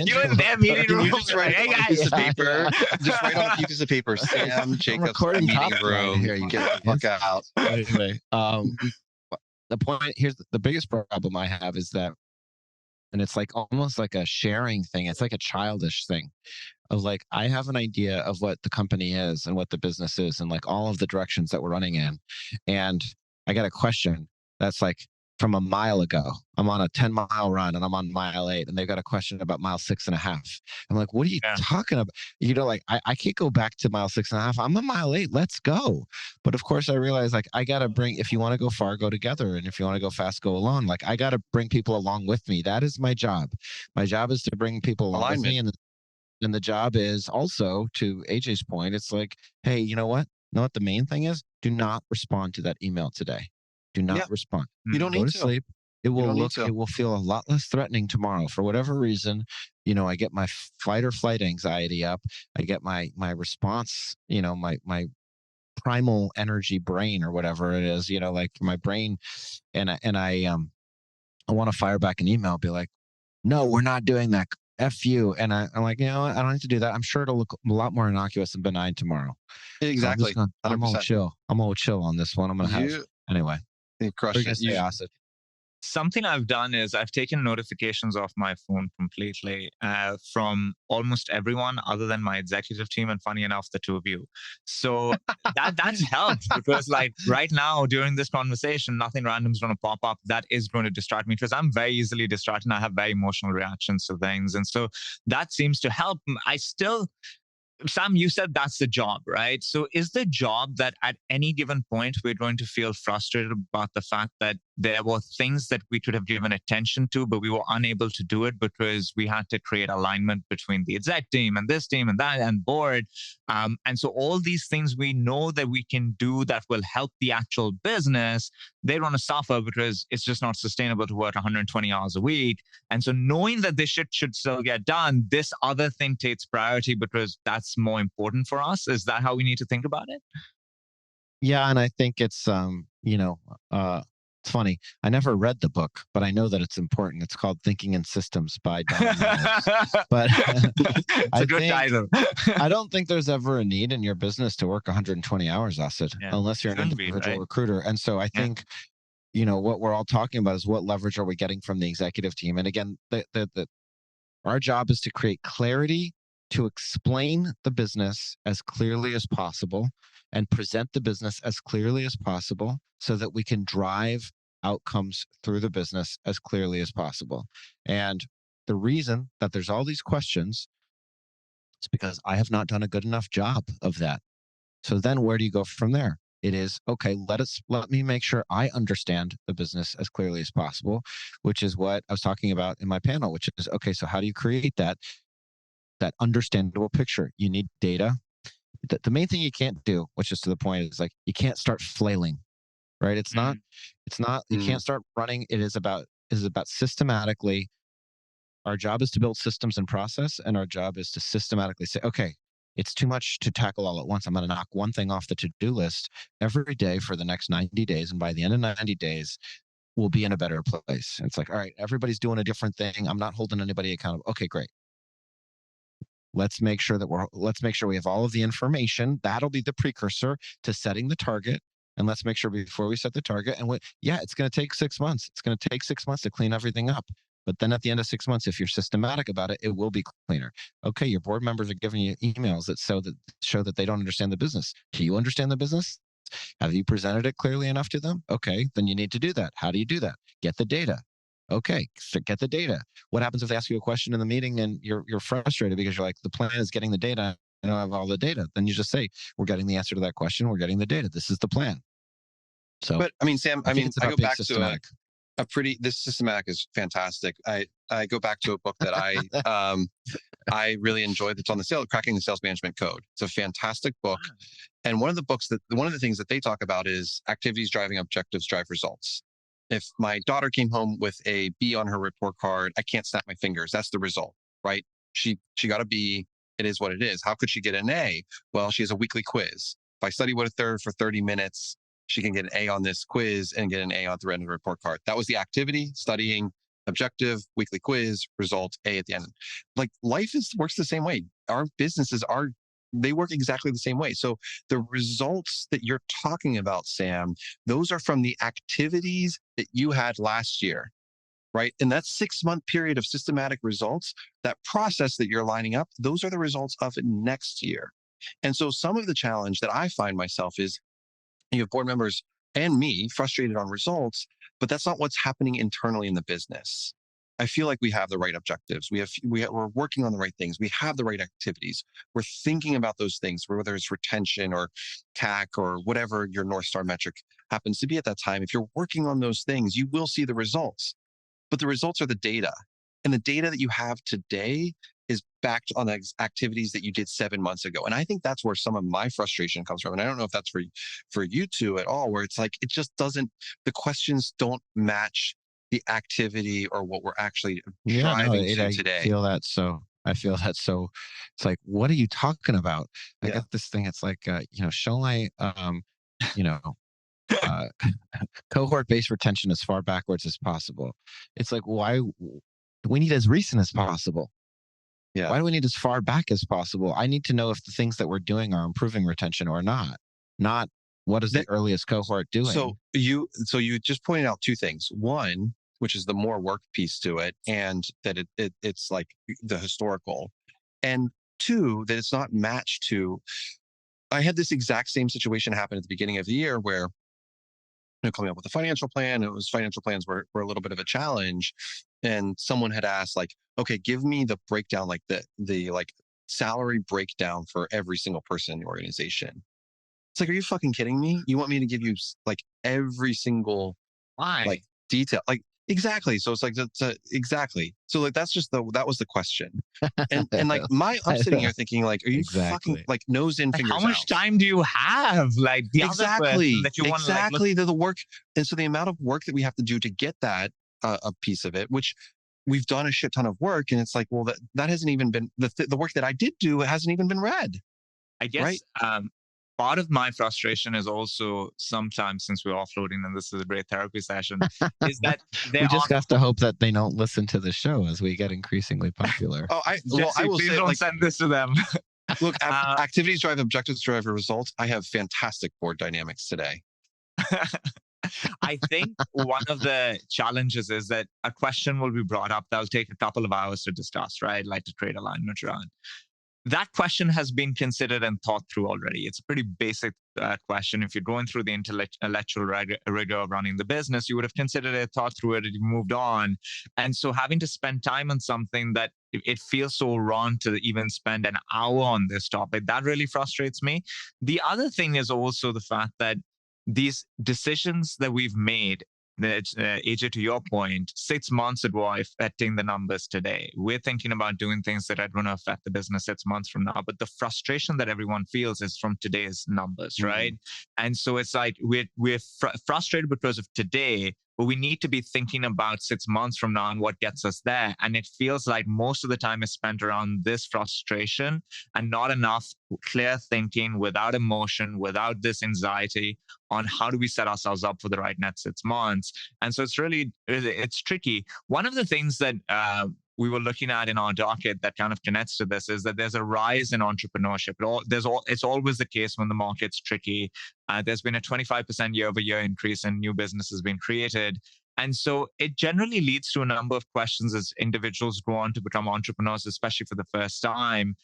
You're in their meeting room. You just write Hey on a piece of guys. paper. Just write on a piece of paper. Sam Jacobs recording meeting top room. here, you Get the fuck out. Anyway, the point here's the biggest problem I have is that, and it's like almost like a sharing thing. It's like a childish thing of like, I have an idea of what the company is and what the business is and like all of the directions that we're running in. And I got a question that's like from a mile ago. I'm on a 10-mile run and I'm on mile 8, and they've got a question about mile 6.5. I'm like, what are you talking about? Like I can't go back to mile 6.5. I'm on mile 8. Let's go. But of course I realize like I got to bring, if you want to go far, go together. And if you want to go fast, go alone. Like I got to bring people along with me. That is my job. My job is to bring people along with me. And the job is also, to AJ's point, it's like, hey, you know what? The main thing is, do not respond to that email today. Do not respond. You don't Go need to sleep. It will it will feel a lot less threatening tomorrow. For whatever reason, I get my fight or flight anxiety up. I get my response, my primal energy brain or whatever it is, like my brain. And I want to fire back an email, be like, no, we're not doing that. F you. And I'm like, I don't need to do that. I'm sure it'll look a lot more innocuous and benign tomorrow. Exactly. So I'm all chill. I'm all chill on this one. I'm going to have, anyway. You crushed it. Asad? Something I've done is I've taken notifications off my phone completely from almost everyone other than my executive team, and funny enough, the two of you. So that's helped, because like right now during this conversation, nothing random is going to pop up that is going to distract me, because I'm very easily distracted and I have very emotional reactions to things. And so that seems to help. Sam, you said that's the job, right? So is the job that at any given point we're going to feel frustrated about the fact that there were things that we could have given attention to, but we were unable to do it because we had to create alignment between the exec team and this team and that and board. And so all these things we know that we can do that will help the actual business, they want to suffer because it's just not sustainable to work 120 hours a week. And so knowing that this shit should still get done, this other thing takes priority because that's more important for us. Is that how we need to think about it? Yeah, and I think it's it's funny. I never read the book, but I know that it's important. It's called Thinking in Systems by Don Mills. But it's a good title. I don't think there's ever a need in your business to work 120 hours, Asad, unless you're an individual recruiter. And so I think, what we're all talking about is what leverage are we getting from the executive team? And again, our job is to create clarity, to explain the business as clearly as possible and present the business as clearly as possible so that we can drive outcomes through the business as clearly as possible. And the reason that there's all these questions is because I have not done a good enough job of that. So then where do you go from there? It is, okay, let me make sure I understand the business as clearly as possible, which is what I was talking about in my panel, which is, okay, so how do you create that understandable picture? You need data. The main thing you can't do, which is to the point, is like, you can't start flailing, right? It's not, you can't start running. It is about systematically. Our job is to build systems and process, and our job is to systematically say, okay, it's too much to tackle all at once. I'm going to knock one thing off the to-do list every day for the next 90 days. And by the end of 90 days, we'll be in a better place. And it's like, all right, everybody's doing a different thing. I'm not holding anybody accountable. Okay, great. Let's make sure we have all of the information. That'll be the precursor to setting the target. And let's make sure before we set the target, and it's going to take 6 months. It's going to take 6 months to clean everything up. But then at the end of 6 months, if you're systematic about it, it will be cleaner. Okay, your board members are giving you emails that show that they don't understand the business. Do you understand the business? Have you presented it clearly enough to them? Okay, then you need to do that. How do you do that? Get the data. Okay, so get the data. What happens if they ask you a question in the meeting and you're frustrated because you're like, the plan is getting the data. I don't have all the data. Then you just say, we're getting the answer to that question. We're getting the data. This is the plan. So, but I mean, Sam, I go back to This systematic is fantastic. I go back to a book that I really enjoy that's on cracking the sales management code. It's a fantastic book. And one of the things that they talk about is activities driving objectives drive results. If my daughter came home with a B on her report card, I can't snap my fingers. That's the result, right? She got a B. It is what it is. How could she get an A? Well, she has a weekly quiz. If I study with her for 30 minutes, she can get an A on this quiz and get an A on the end of the report card. That was the activity, studying, objective, weekly quiz, result, A at the end. Like life works the same way. Our businesses they work exactly the same way. So the results that you're talking about, Sam, those are from the activities that you had last year, right? And that 6-month period of systematic results, that process that you're lining up, those are the results of next year. And so some of the challenge that I find myself is you have board members and me frustrated on results, but that's not what's happening internally in the business. I feel like we have the right objectives. We're working on the right things. We have the right activities. We're thinking about those things, whether it's retention or CAC or whatever your North Star metric happens to be at that time. If you're working on those things, you will see the results. But the results are the data. And the data that you have today is backed on the activities that you did 7 months ago. And I think that's where some of my frustration comes from. And I don't know if that's for you two at all, where it's like, it just doesn't, the questions don't match the activity or what we're actually driving to today. I feel that so. It's like, what are you talking about? I got this thing. It's like, show my, cohort-based retention as far backwards as possible. It's like, why we need as recent as possible. Yeah. Why do we need as far back as possible? I need to know if the things that we're doing are improving retention or not what is the earliest cohort doing. So you just pointed out two things. One, which is the more work piece to it, and that it's like the historical. And two, that it's not matched to. I had this exact same situation happen at the beginning of the year where coming up with a financial plan, financial plans were a little bit of a challenge. And someone had asked, like, okay, give me the breakdown, like the like salary breakdown for every single person in the organization. It's like, are you fucking kidding me? You want me to give you like every single like detail? Like, exactly. So it's like, exactly. So like, that was the question. And like I'm sitting here thinking like, are you fucking like nose in, fingers out? How much time do you have? Like the exactly, that you exactly. The work. And so the amount of work that we have to do to get that a piece of it, which we've done a shit ton of work. And it's like, well, that hasn't even been the work that I did do. It hasn't even been read. I guess, right? Part of my frustration is also sometimes, since we're offloading and this is a great therapy session, is that we just have to hope that they don't listen to the show as we get increasingly popular. I will say, don't send this to them. Look, activities drive objectives, drive results. I have fantastic board dynamics today. I think one of the challenges is that a question will be brought up that'll take a couple of hours to discuss, right? Like to create alignment around. That question has been considered and thought through already. It's a pretty basic question. If you're going through the intellectual rigor of running the business, you would have considered it, thought through it, and you moved on. And so having to spend time on something that it feels so wrong to even spend an hour on this topic, that really frustrates me. The other thing is also the fact that these decisions that we've made, that AJ, to your point, 6 months ago are affecting the numbers today. We're thinking about doing things that are going to affect the business 6 months from now. But the frustration that everyone feels is from today's numbers, right? And so it's like we're frustrated because of today, but we need to be thinking about 6 months from now and what gets us there. And it feels like most of the time is spent around this frustration and not enough clear thinking, without emotion, without this anxiety on how do we set ourselves up for the right next 6 months. And so it's tricky. One of the things that we were looking at in our docket that kind of connects to this is that there's a rise in entrepreneurship. It's always the case when the market's tricky. There's been a 25% year-over-year increase in new businesses being created. And so it generally leads to a number of questions as individuals go on to become entrepreneurs, especially for the first time.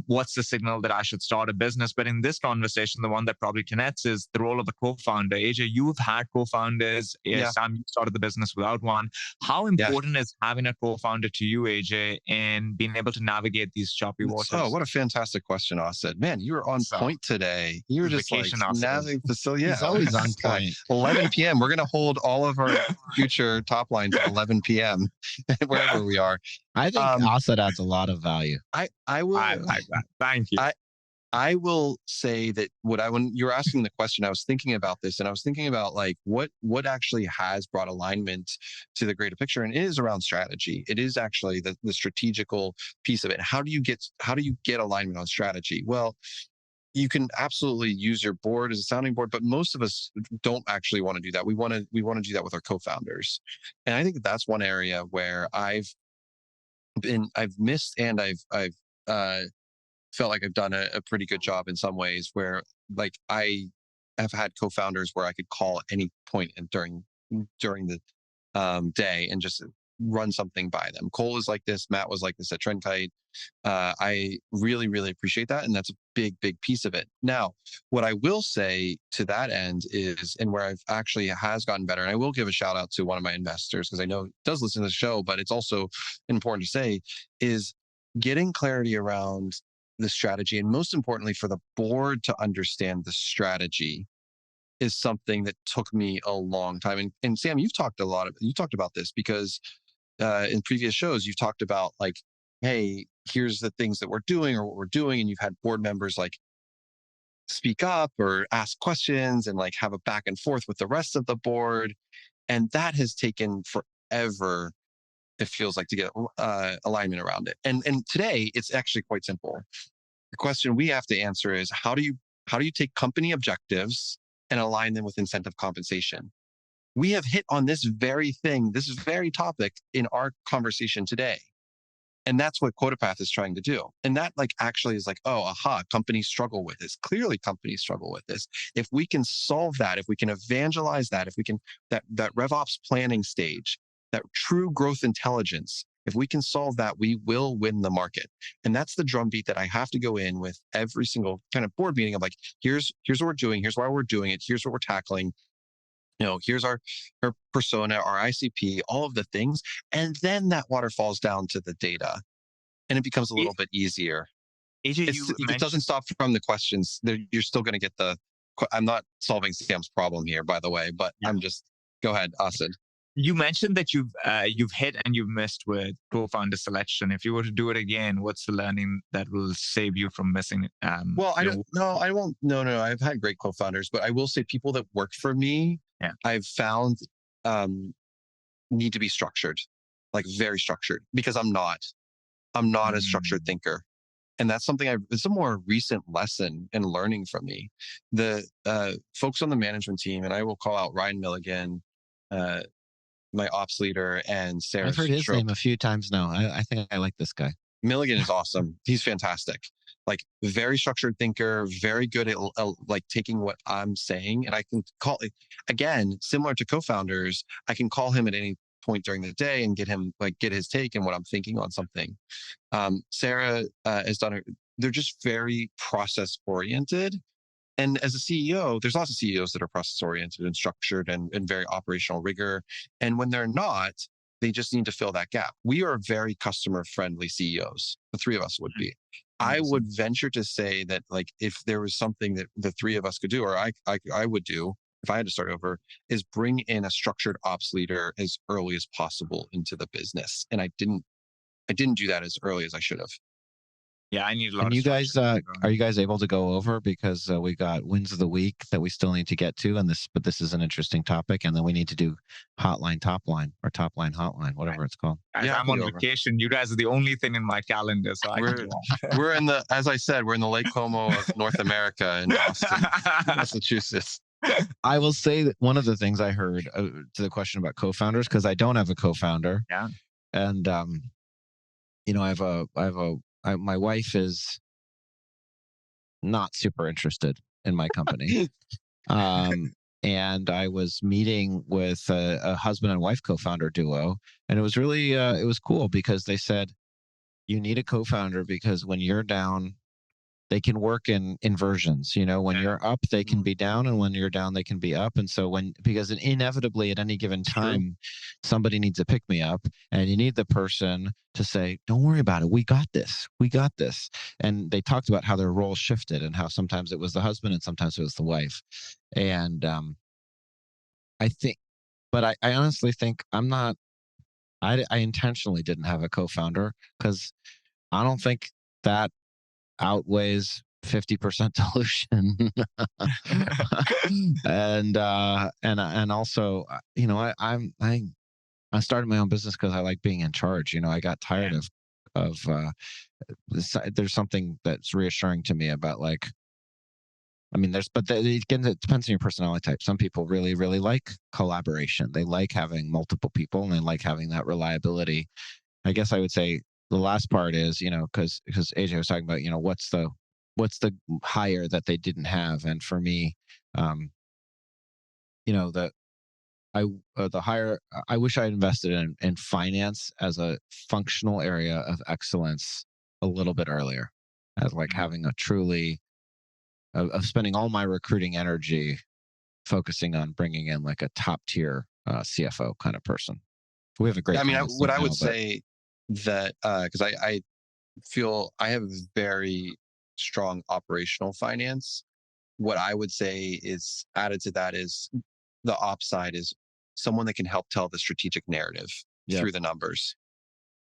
What's the signal that I should start a business? But in this conversation, the one that probably connects is the role of a co-founder. AJ, you've had co-founders. Sam, you started the business without one. How important is having a co-founder to you, AJ, in being able to navigate these choppy waters? Oh, what a fantastic question, Asad. Man, you were on point today. You were just like navigating facility. He's always on point. 11 p.m. We're going to hold all of our future top lines at 11 p.m. wherever we are. I think Asad adds a lot of value. I will. I like that. Thank you. I will say that when you were asking the question, I was thinking about this, and I was thinking about like what actually has brought alignment to the greater picture, and it is around strategy. It is actually the strategical piece of it. How do you get alignment on strategy? Well, you can absolutely use your board as a sounding board, but most of us don't actually want to do that. We want to do that with our co-founders, and I think that's one area where I've missed, and I've felt like I've done a pretty good job in some ways, where like I have had co-founders where I could call at any point during the day and just run something by them. Cole is like this. Matt was like this at Trendkite. I really, really appreciate that. And that's a big, big piece of it. Now, what I will say to that end is, and where I've actually has gotten better, and I will give a shout out to one of my investors, because I know he does listen to the show, but it's also important to say, is getting clarity around the strategy, and most importantly for the board to understand the strategy, is something that took me a long time. And Sam, you talked about this, because in previous shows you've talked about like, hey, here's the things that we're doing or what we're doing, and you've had board members like speak up or ask questions and like have a back and forth with the rest of the board, and that has taken forever, it feels like, to get alignment around it. And today it's actually quite simple. The question we have to answer is, how do you take company objectives and align them with incentive compensation? We have hit on this very thing, this very topic in our conversation today. And that's what QuotaPath is trying to do. And that like actually is like, oh, aha, companies struggle with this. Clearly companies struggle with this. If we can solve that, if we can evangelize that, if we can, that RevOps planning stage, that true growth intelligence, if we can solve that, we will win the market. And that's the drumbeat that I have to go in with every single kind of board meeting of like, here's what we're doing, here's why we're doing it, here's what we're tackling. Here's our persona, our ICP, all of the things. And then that water falls down to the data, and it becomes a little bit easier. It doesn't stop from the questions. You're still going to get I'm not solving Sam's problem here, by the way, but yeah. Go ahead, Asad. You mentioned that you've hit and you've missed with co-founder selection. If you were to do it again, what's the learning that will save you from missing it? Well, I won't. No. I've had great co-founders, but I will say people that work for me, I've found need to be structured, like very structured, because I'm not a structured thinker. And that's something it's a more recent lesson and learning from me. The folks on the management team, and I will call out Ryan Milligan, my ops leader, and Sarah. I've heard his name a few times now. I think I like this guy. Milligan is awesome. He's fantastic. Like very structured thinker, very good at like taking what I'm saying. And I can call it, again, similar to co-founders, I can call him at any point during the day and get his take and what I'm thinking on something. Sarah has done it. They're just very process oriented. And as a CEO, there's lots of CEOs that are process-oriented and structured and very operational rigor. And when they're not, they just need to fill that gap. We are very customer-friendly CEOs. The three of us would be. I would venture to say that, like, if there was something that the three of us could do, or I would do if I had to start over, is bring in a structured ops leader as early as possible into the business. And I didn't do that as early as I should have. Yeah, I need a lot. And you guys, are you guys able to go over, because we got wins of the week that we still need to get to, but this is an interesting topic, and then we need to do hotline, top line, or top line, hotline, whatever it's called. Guys, I'm on vacation. You guys are the only thing in my calendar, so as I said, we're in the Lake Como of North America in Boston, Massachusetts. I will say that one of the things I heard to the question about co-founders, because I don't have a co-founder. Yeah. And my wife is not super interested in my company. And I was meeting with a husband and wife co-founder duo, and it was really, it was cool, because they said, you need a co-founder because when you're down, they can work in inversions. When you're up, they can be down, and when you're down, they can be up. And so because inevitably at any given time, somebody needs to pick me up, and you need the person to say, don't worry about it. We got this. And they talked about how their roles shifted, and how sometimes it was the husband and sometimes it was the wife. And I think But I honestly think I intentionally didn't have a co-founder because I don't think that outweighs 50% dilution. And also, I started my own business because I like being in charge. I got tired of there's something that's reassuring to me about like, again, it depends on your personality type. Some people really, really like collaboration. They like having multiple people and they like having that reliability. I guess I would say the last part is, because AJ was talking about, what's the hire that they didn't have, and for me, the hire I wish I had invested in finance as a functional area of excellence a little bit earlier, as like having a truly of spending all my recruiting energy focusing on bringing in like a top tier CFO kind of person. We have a great. What I would say that because I feel I have very strong operational finance. What I would say is added to that is the ops side is someone that can help tell the strategic narrative through the numbers.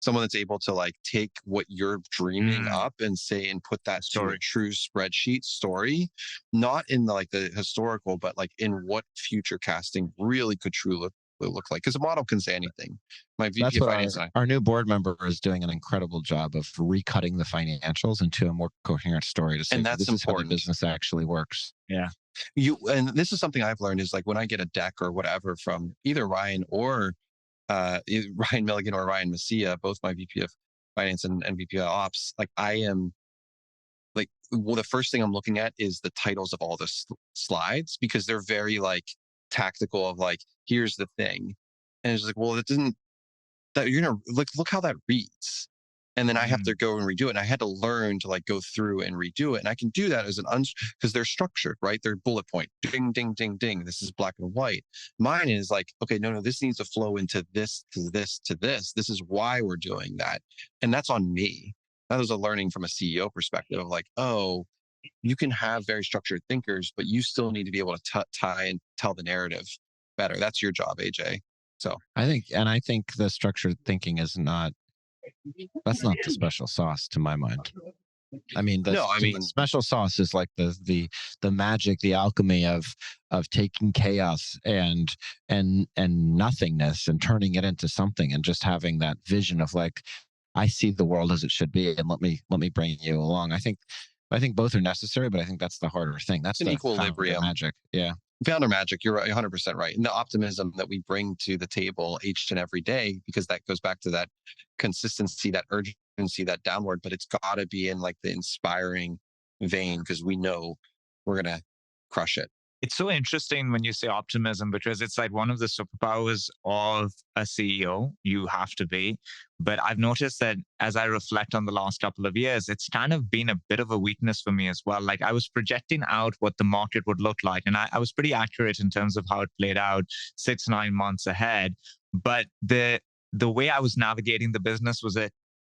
Someone that's able to like take what you're dreaming up and say and put that to a true spreadsheet story, not in the historical, but like in what future casting really could truly look like. Because a model can say anything. My VP of Finance, our new board member is doing an incredible job of recutting the financials into a more coherent story to say, and that's this important. Is how the business actually works. Yeah. And this is something I've learned is like when I get a deck or whatever from either Ryan or Ryan Milligan or Ryan Messia, both my VP of Finance and VP of Ops, like I am like, well, the first thing I'm looking at is the titles of all the slides because they're very like tactical of like, here's the thing. And it's like, well, it doesn't, that you're going to look how that reads. And then I have to go and redo it. And I had to learn to like go through and redo it. And I can do that as because they're structured, right? They're bullet point, ding, ding, ding, ding. This is black and white. Mine is like, okay, no, this needs to flow into this, to this, to this. This is why we're doing that. And that's on me. That was a learning from a CEO perspective of like, oh, you can have very structured thinkers, but you still need to be able to tie and tell the narrative better. That's your job, AJ. So I think the structured thinking is that's not the special sauce to my mind. The special sauce is like the magic, the alchemy of taking chaos and nothingness and turning it into something, and just having that vision of like, I see the world as it should be, and let me bring you along. I think both are necessary, but I think that's the harder thing. That's an equilibrium magic. Yeah. Founder magic. You're right, 100% right. And the optimism that we bring to the table each and every day, because that goes back to that consistency, that urgency, that downward, but it's got to be in like the inspiring vein because we know we're going to crush it. It's so interesting when you say optimism, because it's like one of the superpowers of a CEO you have to be. But I've noticed that as I reflect on the last couple of years, it's kind of been a bit of a weakness for me as well. Like I was projecting out what the market would look like, and I was pretty accurate in terms of how it played out 6-9 months ahead. But the way I was navigating the business was a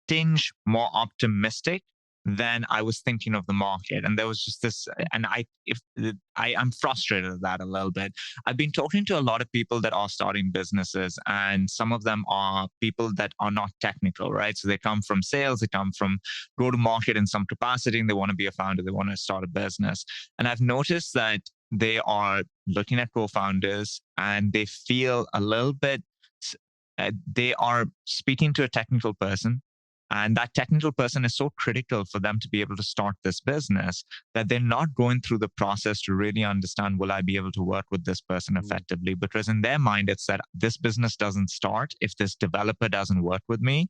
tinge more optimistic than I was thinking of the market. And there was just this, and I'm frustrated at that a little bit. I've been talking to a lot of people that are starting businesses, and some of them are people that are not technical, right? So they come from sales, they come from go to market in some capacity, and they want to be a founder, they want to start a business. And I've noticed that they are looking at co-founders and they feel a little bit, they are speaking to a technical person, and that technical person is so critical for them to be able to start this business that they're not going through the process to really understand, will I be able to work with this person effectively? Because in their mind, it's that this business doesn't start if this developer doesn't work with me.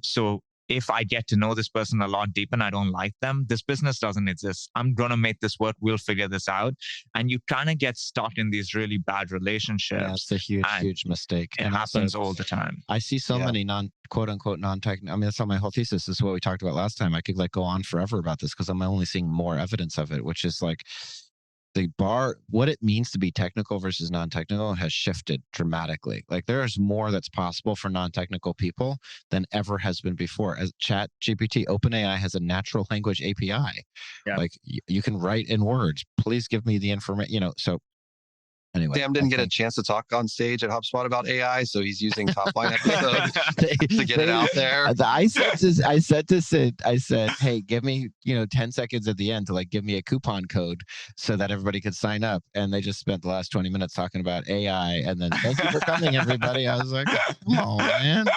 So if I get to know this person a lot deeper and I don't like them, this business doesn't exist. I'm going to make this work. We'll figure this out. And you kind of get stuck in these really bad relationships. Yeah, it's a huge mistake. It happens all the time. I see so many quote unquote non-technical. I mean, that's not my whole thesis. This is what we talked about last time. I could like go on forever about this because I'm only seeing more evidence of it, which is like the bar, what it means to be technical versus non-technical has shifted dramatically. Like there is more that's possible for non-technical people than ever has been before. As Chat GPT, OpenAI has a natural language API. Yeah. Like you can write in words, please give me the information, so Anyway, Sam didn't get a chance to talk on stage at HubSpot about AI, so he's using top line episodes to get it out there. I said to Sid, I said, hey, give me 10 seconds at the end to like give me a coupon code so that everybody could sign up. And they just spent the last 20 minutes talking about AI. And then thank you for coming, everybody. I was like, come on, man.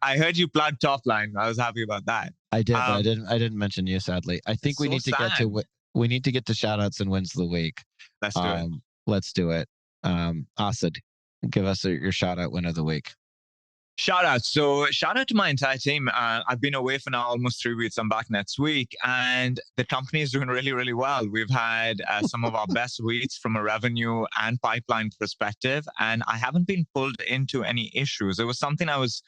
I heard you plugged top line. I was happy about that. I did, but I didn't mention you, sadly. I think we need to get to shout outs and wins of the week. Let's do it. Let's do it. Asad, give us your shout out win of the week. Shout out. So shout out to my entire team. I've been away for now almost 3 weeks. I'm back next week, and the company is doing really, really well. We've had some of our best weeks from a revenue and pipeline perspective, and I haven't been pulled into any issues. It was something I was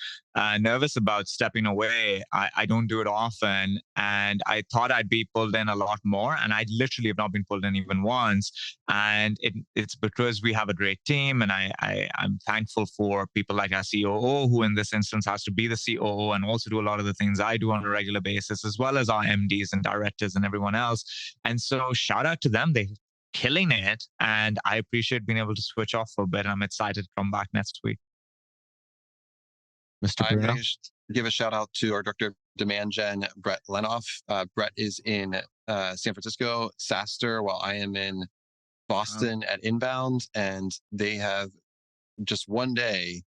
nervous about stepping away. I don't do it often, and I thought I'd be pulled in a lot more, and I literally have not been pulled in even once. And it's because we have a great team, and I'm thankful for people like our COO, who in this instance has to be the COO and also do a lot of the things I do on a regular basis, as well as our MDs and directors and everyone else. And so shout out to them. They're killing it, and I appreciate being able to switch off for a bit. I'm excited to come back next week. Mr. Bruno? I'm going to give a shout out to our Director of Demand Gen, Brett Lenoff. Brett is in San Francisco, SaaSter, while I am in Boston at Inbound. And they have just one day,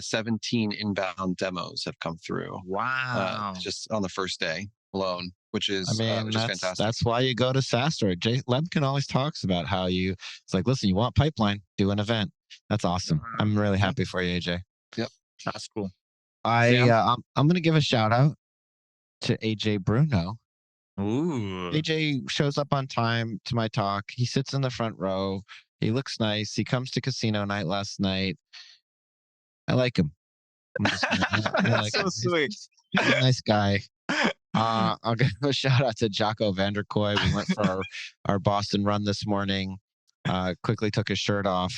17 inbound demos have come through. Wow. Just on the first day alone, which is fantastic. That's why you go to SaaSter. Jay Lemkin always talks about how it's like, listen, you want pipeline, do an event. That's awesome. I'm really happy for you, AJ. Yep. That's cool. I'm going to give a shout out to AJ Bruno. Ooh. AJ shows up on time to my talk. He sits in the front row. He looks nice. He comes to casino night last night. I like him. So sweet. He's a nice guy. I'll give a shout out to Jocko Vanderkoy. We went for our Boston run this morning. Quickly took his shirt off.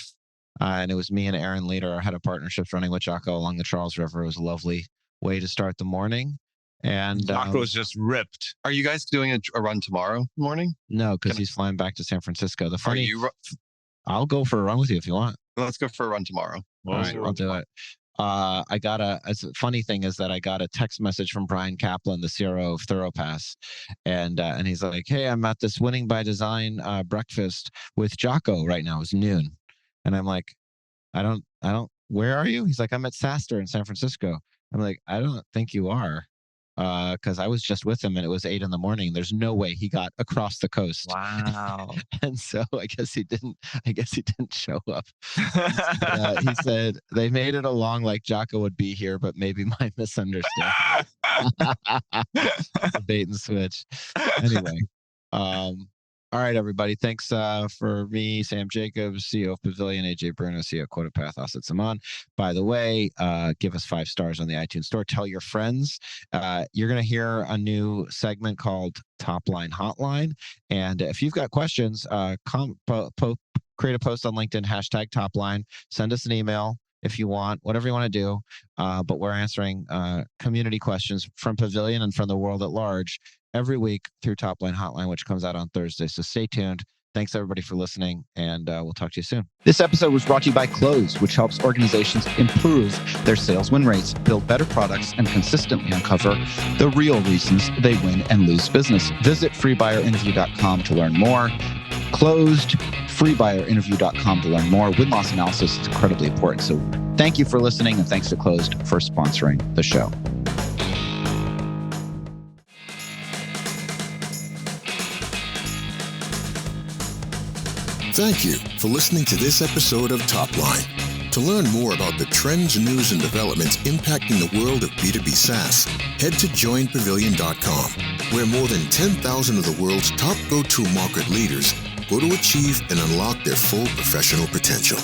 And it was me and Aaron Leader, our head of partnerships, running with Jocko along the Charles River. It was a lovely way to start the morning. And Jocko's just ripped. Are you guys doing a run tomorrow morning? No, because he's flying back to San Francisco. I'll go for a run with you if you want. Let's go for a run tomorrow. All right, I'll do it. A funny thing is that I got a text message from Brian Kaplan, the CRO of ThoroughPass, and he's like, "Hey, I'm at this Winning by Design breakfast with Jocko right now. It's noon," and I'm like, "I don't. Where are you?" He's like, "I'm at SaaSter in San Francisco." I'm like, "I don't think you are." Because I was just with him and it was 8 a.m. There's no way he got across the coast. Wow. And so I guess he didn't show up. He said they made it along like Jocko would be here, but maybe my misunderstanding. Bait and switch. Anyway. All right, everybody. Thanks for me, Sam Jacobs, CEO of Pavilion, AJ Bruno, CEO of QuotaPath, Asad Saman. By the way, give us 5 stars on the iTunes Store. Tell your friends. You're going to hear a new segment called Top Line Hotline. And if you've got questions, create a post on LinkedIn, #Topline. Send us an email if you want, whatever you want to do. But we're answering community questions from Pavilion and from the world at large every week through Top Line Hotline, which comes out on Thursday. So stay tuned. Thanks, everybody, for listening, and we'll talk to you soon. This episode was brought to you by Close, which helps organizations improve their sales win rates, build better products, and consistently uncover the real reasons they win and lose business. Visit freebuyerinterview.com to learn more. Closed, freebuyerinterview.com to learn more. Win-loss analysis is incredibly important. So thank you for listening, and thanks to Closed for sponsoring the show. Thank you for listening to this episode of Top Line. To learn more about the trends, news, and developments impacting the world of B2B SaaS, head to joinpavilion.com, where more than 10,000 of the world's top go-to market leaders go to achieve and unlock their full professional potential.